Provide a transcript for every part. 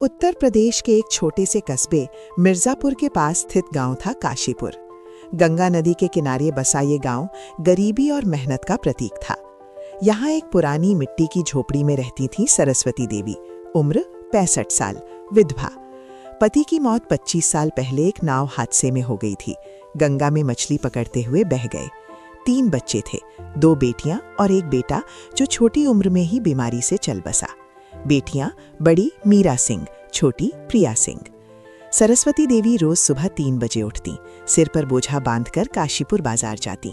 उत्तर प्रदेश के एक छोटे से कस्बे मिर्जापुर के पास स्थित गांव था काशीपुर। गंगा नदी के किनारे बसा ये गांव गरीबी और मेहनत का प्रतीक था। यहाँ एक पुरानी मिट्टी की झोपड़ी में रहती थी सरस्वती देवी, उम्र 65 साल, विधवा। पति की मौत 25 साल पहले एक नाव हादसे में हो गई थी। गंगा में मछली पकड़ते हुए बह गए। 3 बच्चे थे, 2 बेटियां और एक बेटा जो छोटी उम्र में ही बीमारी से चल बसा। बेटियां बड़ी मीरा सिंह, छोटी प्रिया सिंह। सरस्वती देवी रोज सुबह 3 बजे उठती, सिर पर बोझा बांधकर काशीपुर बाजार जाती।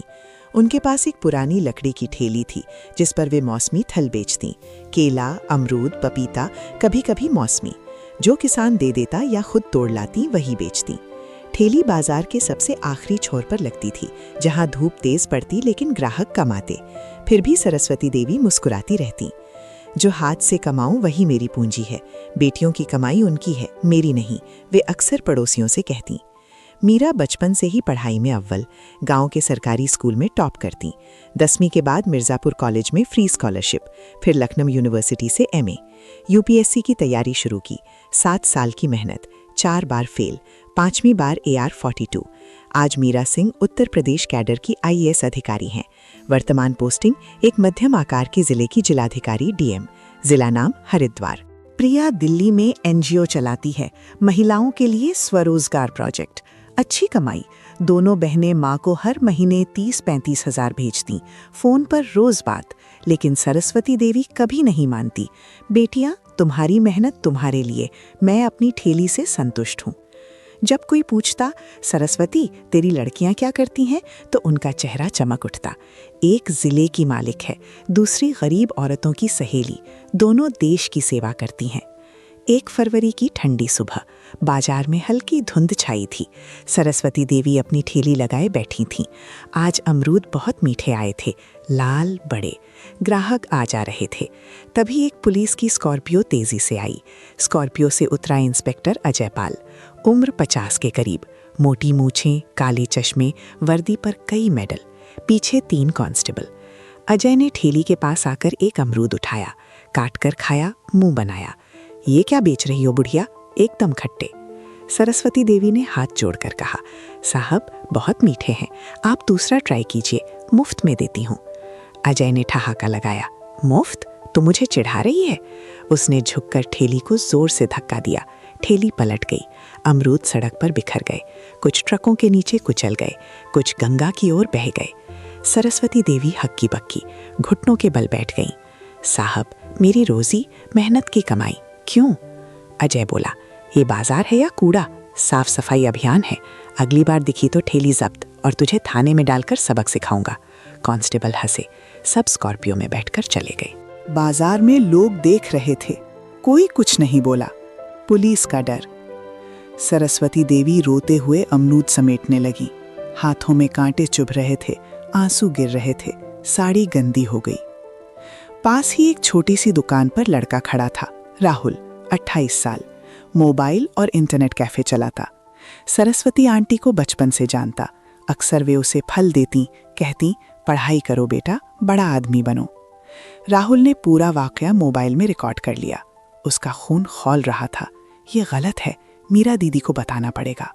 उनके पास एक पुरानी लकड़ी की ठेली थी जिस पर वे मौसमी फल बेचती, केला, अमरूद, पपीता, कभी कभी मौसमी। जो किसान दे देता या खुद तोड़ लाती वही बेचती। ठेली बाजार के सबसे आखिरी छोर पर लगती थी, जहां धूप तेज पड़ती लेकिन ग्राहक कम आते। फिर भी सरस्वती देवी मुस्कुराती रहती। जो हाथ से कमाऊं वही मेरी पूंजी है, बेटियों की कमाई उनकी है, मेरी नहीं, वे अक्सर पड़ोसियों से कहती। मीरा बचपन से ही पढ़ाई में अव्वल, गांव के सरकारी स्कूल में टॉप करती। 10वीं के बाद मिर्जापुर कॉलेज में फ्री स्कॉलरशिप, फिर लखनऊ यूनिवर्सिटी से MA। UPSC की तैयारी शुरू की। 7 साल की मेहनत, 4 बार फेल, 5वीं बार AR-42। आज मीरा सिंह उत्तर प्रदेश कैडर की IAS अधिकारी हैं। वर्तमान पोस्टिंग एक मध्यम आकार के जिले की जिलाधिकारी DM, जिला नाम हरिद्वार। प्रिया दिल्ली में NGO चलाती है, महिलाओं के लिए स्वरोजगार प्रोजेक्ट। अच्छी कमाई। दोनों बहनें माँ को हर महीने 30-35 हजार भेजती, फोन पर रोज बात। लेकिन सरस्वती देवी कभी नहीं मानती। बेटियां, तुम्हारी मेहनत तुम्हारे लिए, मैं अपनी ठेली से संतुष्ट हूँ। जब कोई पूछता, सरस्वती तेरी लड़कियां क्या करती हैं, तो उनका चेहरा चमक उठता। एक जिले की मालिक है, दूसरी गरीब औरतों की सहेली, दोनों देश की सेवा करती हैं। 1 फरवरी की ठंडी सुबह, बाजार में हल्की धुंध छाई थी। सरस्वती देवी अपनी ठेली लगाए बैठी थीं। आज अमरूद बहुत मीठे आए थे, लाल बड़े। ग्राहक आ जा रहे थे। तभी एक पुलिस की स्कॉर्पियो तेजी से आई। स्कॉर्पियो से उतरा इंस्पेक्टर अजय पाल, उम्र 50 के करीब, मोटी मूछें, काले चश्मे, वर्दी पर कई मेडल, पीछे 3 कांस्टेबल। अजय ने ठेली के पास आकर एक अमरूद उठाया, काट कर खाया, मुंह बनाया। ये क्या बेच रही हो बुढ़िया, एकदम खट्टे। सरस्वती देवी ने हाथ जोड़कर कहा, साहब बहुत मीठे हैं, आप दूसरा ट्राई कीजिए, मुफ्त में देती हूँ। अजय ने ठहाका लगाया, मुफ्त? तो मुझे चिढ़ा रही है? उसने झुककर ठेली को जोर से धक्का दिया। ठेली पलट गई। अमरूद सड़क पर बिखर गए, कुछ ट्रकों के नीचे कुचल गए, कुछ गंगा की ओर बह गए। सरस्वती देवी हक्की बक्की घुटनों के बल बैठ गईं। साहब, मेरी रोजी, मेहनत की कमाई, क्यों? अजय बोला, ये बाजार है या कूड़ा? साफ सफाई अभियान है। अगली बार दिखी तो ठेली जब्त और तुझे थाने में डालकर सबक सिखाऊंगा। कांस्टेबल हंसे। सब स्कॉर्पियो में बैठकर चले गए। बाजार में लोग देख रहे थे, कोई कुछ नहीं बोला। पुलिस का डर। सरस्वती देवी रोते हुए अमरूद समेटने लगी। हाथों में कांटे चुभ रहे थे, आंसू गिर रहे थे, साड़ी गंदी हो गई। पास ही एक छोटी सी दुकान पर लड़का खड़ा था, राहुल, 28 साल, मोबाइल और इंटरनेट कैफे चलाता। सरस्वती आंटी को बचपन से जानता। अक्सर वे उसे फल देती, कहती, पढ़ाई करो बेटा, बड़ा आदमी बनो। राहुल ने पूरा वाकया मोबाइल में रिकॉर्ड कर लिया। उसका खून खौल रहा था। ये गलत है, मीरा दीदी को बताना पड़ेगा।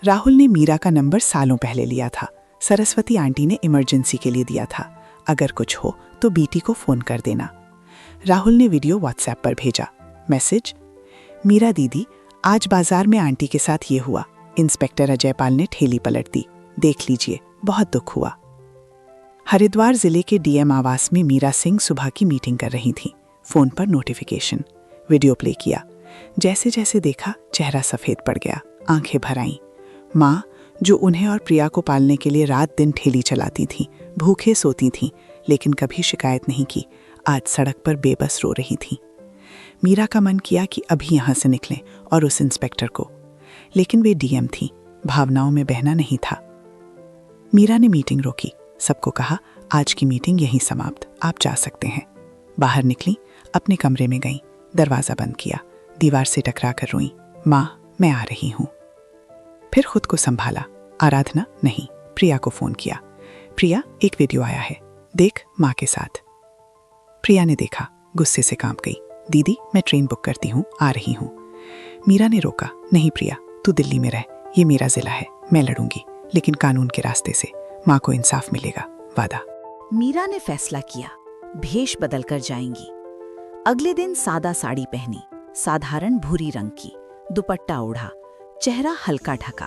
राहुल ने मीरा का नंबर सालों पहले लिया था। सरस्वती आंटी ने इमरजेंसी के लिए दिया था, अगर कुछ हो तो बीटी को फोन कर देना। राहुल ने वीडियो व्हाट्सएप पर भेजा। मैसेज, मीरा दीदी, आज बाजार में आंटी के साथ ये हुआ। इंस्पेक्टर अजय पाल ने ठेली पलट दी, देख लीजिए, बहुत दुख हुआ। हरिद्वार जिले के DM आवास में मीरा सिंह सुबह की मीटिंग कर रही थी। फोन पर नोटिफिकेशन, वीडियो प्ले किया। जैसे जैसे देखा, चेहरा सफेद पड़ गया, आंखें भर आईं। माँ, जो उन्हें और प्रिया को पालने के लिए रात दिन ठेली चलाती थी, भूखे सोती थीं, लेकिन कभी शिकायत नहीं की, आज सड़क पर बेबस रो रही थी। मीरा का मन किया कि अभी यहाँ से निकलें और उस इंस्पेक्टर को, लेकिन वे DM थी, भावनाओं में बहना नहीं था। मीरा ने मीटिंग रोकी, सबको कहा, आज की मीटिंग यहीं समाप्त, आप जा सकते हैं। बाहर निकली, अपने कमरे में गईं, दरवाजा बंद किया, दीवार से टकरा कर रोईं, माँ मैं आ रही हूँ। फिर खुद को संभाला। आराधना नहीं, प्रिया को फोन किया। प्रिया, एक वीडियो आया है, देख, माँ के साथ। प्रिया ने देखा, गुस्से से कांप गई, दीदी मैं ट्रेन बुक करती हूँ, आ रही हूँ। मीरा ने रोका, नहीं प्रिया, तू दिल्ली में रह, ये मेरा जिला है, मैं लड़ूंगी, लेकिन कानून के रास्ते से। माँ को इंसाफ मिलेगा, वादा। मीरा ने फैसला किया, भेष बदलकर जाएंगी। अगले दिन सादा साड़ी पहनी, साधारण भूरी रंग की, दुपट्टा ओढ़ा, चेहरा हल्का ढका,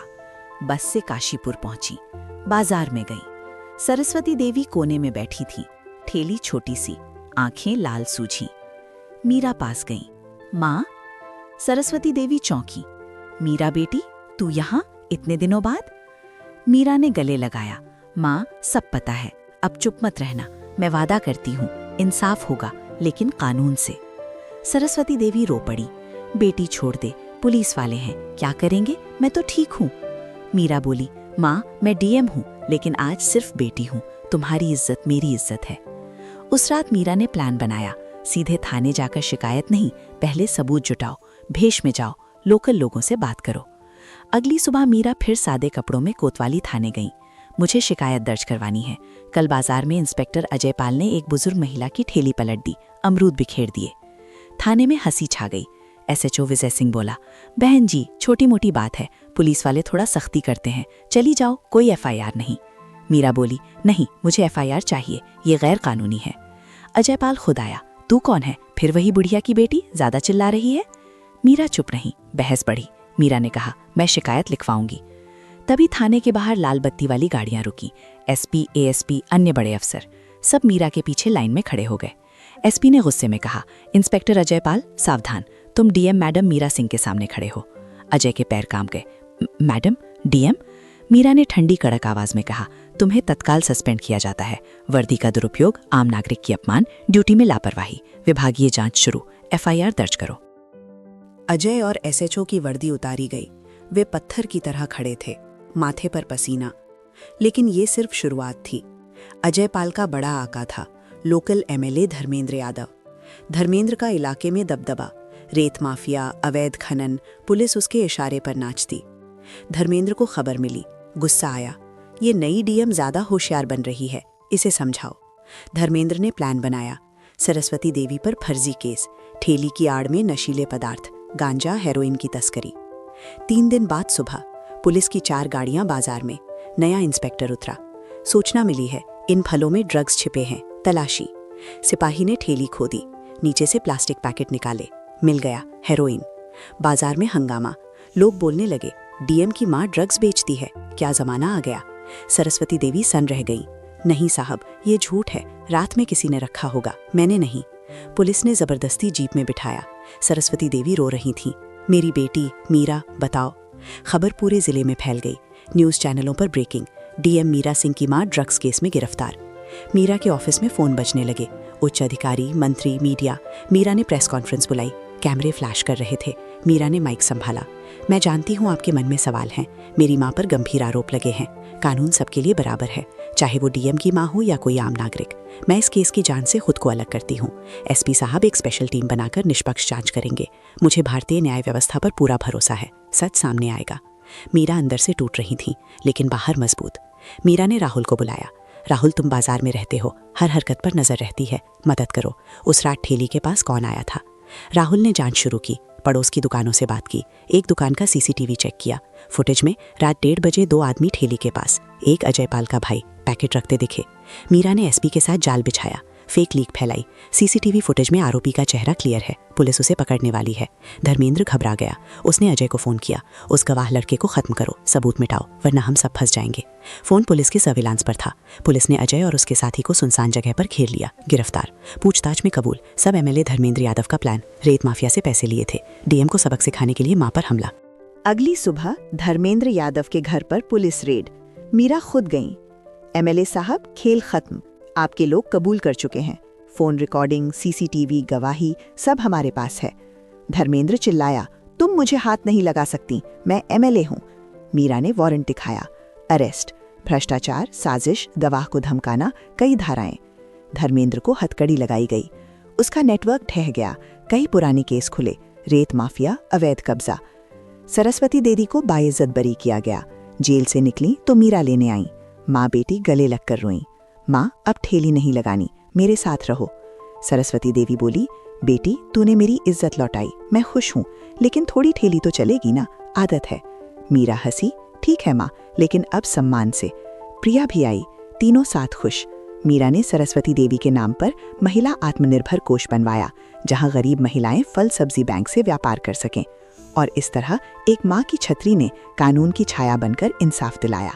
बस से काशीपुर पहुंची। बाजार में गई। सरस्वती देवी कोने में बैठी थी, ठेली छोटी सी, आंखें लाल सूझी। मीरा पास गई। माँ? सरस्वती देवी चौंकी। मीरा बेटी, तू यहाँ इतने दिनों बाद? मीरा ने गले लगाया। माँ, सब पता है, अब चुप मत रहना, मैं वादा करती हूँ इंसाफ होगा, लेकिन कानून से। सरस्वती देवी रो पड़ी। बेटी छोड़ दे, पुलिस वाले हैं, क्या करेंगे, मैं तो ठीक हूँ। मीरा बोली, माँ मैं डीएम हूँ, लेकिन आज सिर्फ बेटी हूँ, तुम्हारी इज्जत मेरी इज्जत है। उस रात मीरा ने प्लान बनाया, सीधे थाने जाकर शिकायत नहीं, पहले सबूत जुटाओ, भेष में जाओ, लोकल लोगों से बात करो। अगली सुबह मीरा फिर सादे कपड़ों में कोतवाली थाने गई। मुझे शिकायत दर्ज करवानी है। कल बाजार में इंस्पेक्टर अजय पाल ने एक बुजुर्ग महिला की ठेली पलट दी, अमरूद बिखेर दिए। थाने में हंसी छा गई। एसएचओ विजय सिंह बोला, बहन जी छोटी मोटी बात है, पुलिस वाले थोड़ा सख्ती करते हैं, चली जाओ, कोई एफआईआर नहीं। मीरा बोली, नहीं, मुझे एफआईआर चाहिए, ये गैर कानूनी है। अजय पाल खुद आया। तू कौन है? फिर वही बुढ़िया की बेटी, ज्यादा चिल्ला रही है। मीरा चुप रही, बहस बढ़ी। मीरा ने कहा, मैं शिकायत लिखवाऊंगी। तभी थाने के बाहर लाल बत्ती वाली गाड़ियां रुकी। एसपी, एएसपी, अन्य बड़े अफसर सब मीरा के पीछे लाइन में खड़े हो गए। एसपी ने गुस्से में कहा, इंस्पेक्टर अजय पाल सावधान, तुम डीएम मैडम मीरा सिंह के सामने खड़े हो। अजय के पैर कांप गए। मैडम? डीएम? मीरा ने ठंडी कड़क आवाज में कहा, तुम्हें तत्काल सस्पेंड किया जाता है। वर्दी का दुरुपयोग, आम नागरिक की अपमान, ड्यूटी में लापरवाही, विभागीय जांच शुरू, एफआईआर दर्ज करो। अजय और एसएचओ की वर्दी उतारी गई। वे पत्थर की तरह खड़े थे, माथे पर पसीना। लेकिन ये सिर्फ शुरुआत थी। अजय पाल का बड़ा आका था, लोकल एमएलए धर्मेंद्र यादव। धर्मेंद्र का इलाके में दबदबा, रेत माफिया, अवैध खनन, पुलिस उसके इशारे पर नाचती। धर्मेंद्र को खबर मिली, गुस्सा आया, ये नई डीएम ज्यादा होशियार बन रही है, इसे समझाओ। धर्मेंद्र ने प्लान बनाया। सरस्वती देवी पर फर्जी केस, ठेली की आड़ में नशीले पदार्थ, गांजा, हेरोइन की तस्करी। 3 दिन बाद सुबह पुलिस की 4 गाड़ियां बाजार में। नया इंस्पेक्टर उतरा। सूचना मिली है, इन फलों में ड्रग्स छिपे हैं, तलाशी। सिपाही ने ठेली खोदी, नीचे से प्लास्टिक पैकेट निकाले, मिल गया हेरोइन। बाजार में हंगामा, लोग बोलने लगे, डीएम की मां ड्रग्स बेचती है, क्या जमाना आ गया। सरस्वती देवी सन रह गई। नहीं साहब, ये झूठ है, रात में किसी ने रखा होगा, मैंने नहीं। पुलिस ने जबरदस्ती जीप में बिठाया। सरस्वती देवी रो रही थीं, मेरी बेटी मीरा, बताओ। खबर पूरे जिले में फैल गई। न्यूज़ चैनलों पर ब्रेकिंग, डीएम मीरा सिंह की मां ड्रग्स केस में गिरफ्तार। मीरा के ऑफिस में फोन बजने लगे, उच्च अधिकारी, मंत्री, मीडिया। मीरा ने प्रेस कॉन्फ्रेंस बुलाई, कैमरे फ्लैश कर रहे थे। मीरा ने माइक संभाला, मैं जानती हूँ आपके मन में सवाल हैं, मेरी माँ पर गंभीर आरोप लगे हैं। कानून सबके लिए बराबर है, चाहे वो डीएम की माँ हो या कोई आम नागरिक। मैं इस केस की जांच से खुद को अलग करती हूँ। एसपी साहब एक स्पेशल टीम बनाकर निष्पक्ष जांच करेंगे। मुझे भारतीय न्याय व्यवस्था पर पूरा भरोसा है, सच सामने आएगा। मीरा अंदर से टूट रही थी, लेकिन बाहर मजबूत। मीरा ने राहुल को बुलाया। राहुल, तुम बाजार में रहते हो, हर हरकत पर नजर रहती है, मदद करो। उस रात ठेली के पास कौन आया था? राहुल ने जांच शुरू की, पड़ोस की दुकानों से बात की, एक दुकान का सीसीटीवी चेक किया। फुटेज में रात 1:30 बजे 2 आदमी ठेली के पास, एक अजय पाल का भाई, पैकेट रखते दिखे। मीरा ने एसपी के साथ जाल बिछाया, फेक लीक फैलाई। सीसीटीवी फुटेज में आरोपी का चेहरा क्लियर है, पुलिस उसे पकड़ने वाली है। धर्मेंद्र घबरा गया, उसने अजय को फोन किया, उस गवाह लड़के को खत्म करो, सबूत मिटाओ, वरना हम सब फंस जाएंगे। फोन पुलिस के सर्विलांस पर था। पुलिस ने अजय और उसके साथी को सुनसान जगह पर घेर लिया, गिरफ्तार। पूछताछ में कबूल, सब एमएलए धर्मेंद्र यादव का प्लान, रेत माफिया से पैसे लिए थे, डीएम को सबक सिखाने के लिए मां पर हमला। अगली सुबह धर्मेंद्र यादव के घर पर पुलिस रेड। मीरा खुद गई। एमएलए साहब, खेल खत्म, आपके लोग कबूल कर चुके हैं। फोन रिकॉर्डिंग, सीसीटीवी, गवाही सब हमारे पास है। धर्मेंद्र चिल्लाया, तुम मुझे हाथ नहीं लगा सकती, मैं एमएलए हूं। मीरा ने वारंट दिखाया, अरेस्ट, भ्रष्टाचार, साजिश, गवाह को धमकाना, कई धाराएं। धर्मेंद्र को हथकड़ी लगाई गई। उसका नेटवर्क ठह गया, कई पुराने केस खुले, रेत माफिया, अवैध कब्जा। सरस्वती देवी को बाइज्जत बरी किया गया। जेल से निकली तो मीरा लेने आई। माँ बेटी गले लगकर रोईं। माँ, अब ठेली नहीं लगानी, मेरे साथ रहो। सरस्वती देवी बोली, बेटी, तूने मेरी इज्जत लौटाई, मैं खुश हूँ, लेकिन थोड़ी ठेली तो चलेगी ना, आदत है। मीरा हंसी, ठीक है माँ, लेकिन अब सम्मान से। प्रिया भी आई, तीनों साथ खुश। मीरा ने सरस्वती देवी के नाम पर महिला आत्मनिर्भर कोष बनवाया, जहां गरीब महिलाएं फल सब्जी बैंक से व्यापार कर सकें। और इस तरह एक माँ की छतरी ने कानून की छाया बनकर इंसाफ दिलाया।